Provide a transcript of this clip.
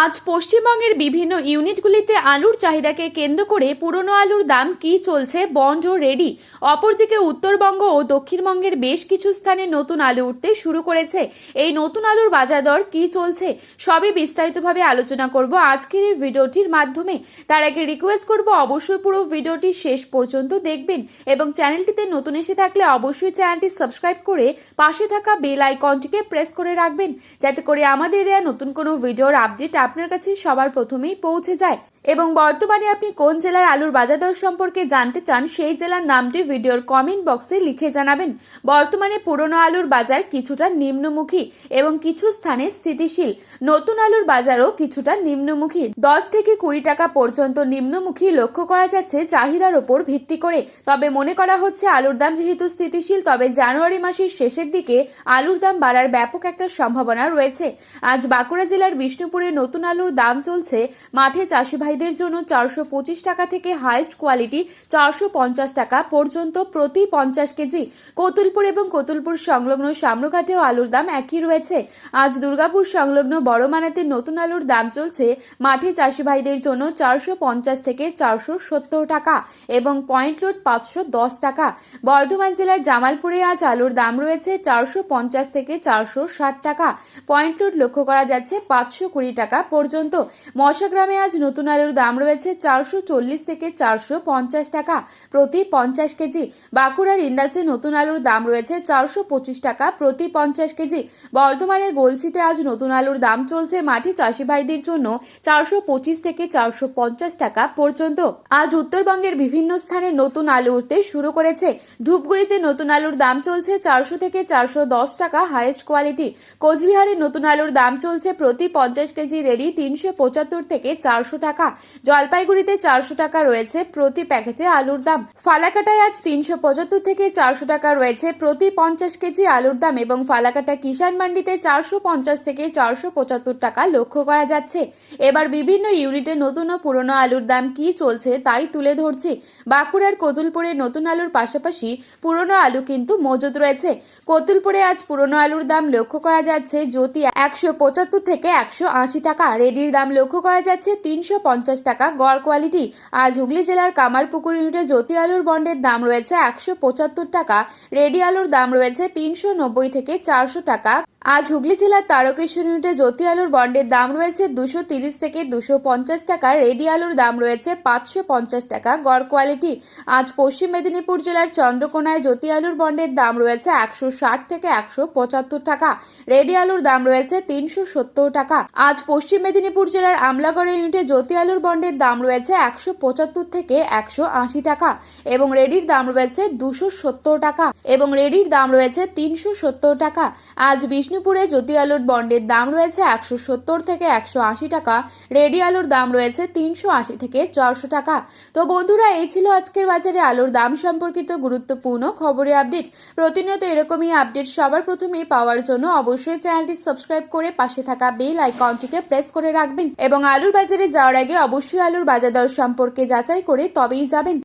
আজ পশ্চিমবঙ্গের বিভিন্ন ইউনিটগুলিতে আলুর চাহিদাকে কেন্দ্র করে পুরনো আলুর দাম কি চলছে বন্ড ও রেডি। অপরদিকে উত্তরবঙ্গ ও দক্ষিণবঙ্গের বেশ কিছু স্থানে নতুন আলু উঠতে শুরু করেছে। এই নতুন আলুর বাজার দর কি চলছে সবই বিস্তারিতভাবে আলোচনা করব আজকের এই ভিডিওটির মাধ্যমে। তার আগে রিকোয়েস্ট করব অবশ্যই পুরো ভিডিওটি শেষ পর্যন্ত দেখবেন এবং চ্যানেলটিতে নতুন এসে থাকলে অবশ্যই চ্যানেলটি সাবস্ক্রাইব করে পাশে থাকা বেল আইকনটিকে প্রেস করে রাখবেন, যাতে করে আমাদের দেওয়া নতুন কোনো ভিডিওর আপডেট আপনার কাছে সবার প্রথমেই পৌঁছে যায়। এবং বর্তমানে আপনি কোন জেলার আলুর বাজার দর সম্পর্কে জানতে চান সেই জেলার নামটি ভিডিওর কমেন্ট বক্সে লিখে জানাবেন। বর্তমানে পুরনো আলুর বাজার কিছুটা নিম্নমুখী এবং কিছু স্থানে স্থিতিশীল। নতুন আলুর বাজারও কিছুটা নিম্নমুখী, 10 থেকে 20 টাকা পর্যন্ত নিম্নমুখী লক্ষ্য করা যাচ্ছে চাহিদার ওপর ভিত্তি করে। তবে মনে করা হচ্ছে আলুর দাম যেহেতু স্থিতিশীল, তবে জানুয়ারি মাসের শেষের দিকে আলুর দাম বাড়ার ব্যাপক একটা সম্ভাবনা রয়েছে। আজ বাঁকুড়া জেলার বিষ্ণুপুরে নতুন আলুর দাম চলছে মাঠে চাষি ভাইদের জন্য 425 টাকা থেকে হাইস্ট কোয়ালিটি 450 টাকা পর্যন্ত প্রতি 50 কেজি। কতুলপুর এবং কতুলপুর সংলগ্ন সামরঘাটেও আলুর দাম একই রয়েছে। আজ দুর্গাপুর সংলগ্ন বড়মানাতে নতুন আলুর দাম চলছে মাঠে চাষি ভাইদের জন্য 450 থেকে 470 টাকা এবং পয়েন্ট লোড 510 টাকা। বর্ধমান জেলার জামালপুরে আজ আলুর দাম রয়েছে 450 থেকে 460 টাকা, পয়েন্ট লোড লক্ষ্য করা যাচ্ছে 520 টাকা পর্যন্ত। মশাগ্রামে আজ নতুন আলুর দাম রয়েছে 440 থেকে 450 টাকা প্রতি 50 কেজি। বাঁকুড়ার ইন্দাসে নতুন আলুর দাম রয়েছে 425 টাকা প্রতি 50 কেজি। বর্ধমানের গলসিতে আজ নতুন আলুর দাম চলছে মাটি চাষি ভাইদের জন্য 425 থেকে 450 টাকা পর্যন্ত। আজ উত্তরবঙ্গের বিভিন্ন স্থানে নতুন আলু উঠতে শুরু করেছে। ধূপগুড়িতে নতুন আলুর দাম চলছে 400 থেকে 410 টাকা হাইয়েস্ট কোয়ালিটি। কোচবিহারে নতুন আলুর দাম চলছে প্রতি 50 কেজি রেডি 375 থেকে 400 টাকা। জলপাইগুড়িতে 400 টাকা রয়েছে প্রতি প্যাকেটে আলুর দাম। ফালাকাটায় আজ 375 থেকে 400 টাকা রয়েছে প্রতি 50 কেজি আলুর দাম এবং ফালাকাটা কিষাণ মান্ডিতে 450 থেকে 475 টাকা লক্ষ্য করা যাচ্ছে। এবার বিভিন্ন ইউনিটে নতুন ও পুরনো আলুর দাম কি চলছে তাই তুলে ধরছি। বাঁকুড়ার কতুলপুরে নতুন আলুর পাশাপাশি পুরনো আলু কিন্তু মজুদ রয়েছে। কতুলপুরে আজ পুরনো আলুর দাম লক্ষ্য করা যাচ্ছে জ্যোতি 175 থেকে 180 টাকা, রেডির দাম লক্ষ্য করা যাচ্ছে 350 টাকা গড় কোয়ালিটি। আজ হুগলি জেলার কামারপুকুর ইউনিটে জ্যোতি আলুর বন্ডের দাম রয়েছে 175 টাকা, রেডি আলুর দাম রয়েছে 390 থেকে 400 টাকা। আজ হুগলি জেলার তারকেশ্বর ইউনিটে জ্যোতি আলুর বন্ডের দাম রয়েছে 230 থেকে 250 টাকা, রেডি আলুর দাম রয়েছে 550 টাকা গড় কোয়ালিটি। আজ পশ্চিম মেদিনীপুর জেলার চন্দ্রকোনায় জ্যোতি আলুর বন্ডের দাম রয়েছে 160 থেকে 175 টাকা, রেডি আলুর দাম রয়েছে 370 টাকা। আজ পশ্চিম মেদিনীপুর জেলার আমলাগড় ইউনিটে জ্যোতি আলুর বন্ডের দাম রয়েছে 175 থেকে 180 টাকা এবং রেডির দাম রয়েছে 270 টাকা এবং রেডির দাম রয়েছে 370 টাকা। আজ বিষ্ণুপুরে জ্যোতি আলুর বন্ডের দাম রয়েছে 170 থেকে 180 টাকা, রেডি আলুর দাম রয়েছে 380 থেকে 400 টাকা। তো বন্ধুরা, এই ছিল আজকের বাজারে আলুর দাম সম্পর্কিত গুরুত্বপূর্ণ খবরের আপডেট। প্রতিনিয়ত এরকমই আপডেট সবার প্রথমেই পাওয়ার জন্য অবশ্যই চ্যানেলটি সাবস্ক্রাইব করে পাশে থাকা বেল আইকনটিকে প্রেস করে রাখবেন এবং আলুর বাজারে যাওয়ার আগে অবশ্যই আলুর বাজার দর সম্পর্কে যাচাই করে তবেই যাবেন।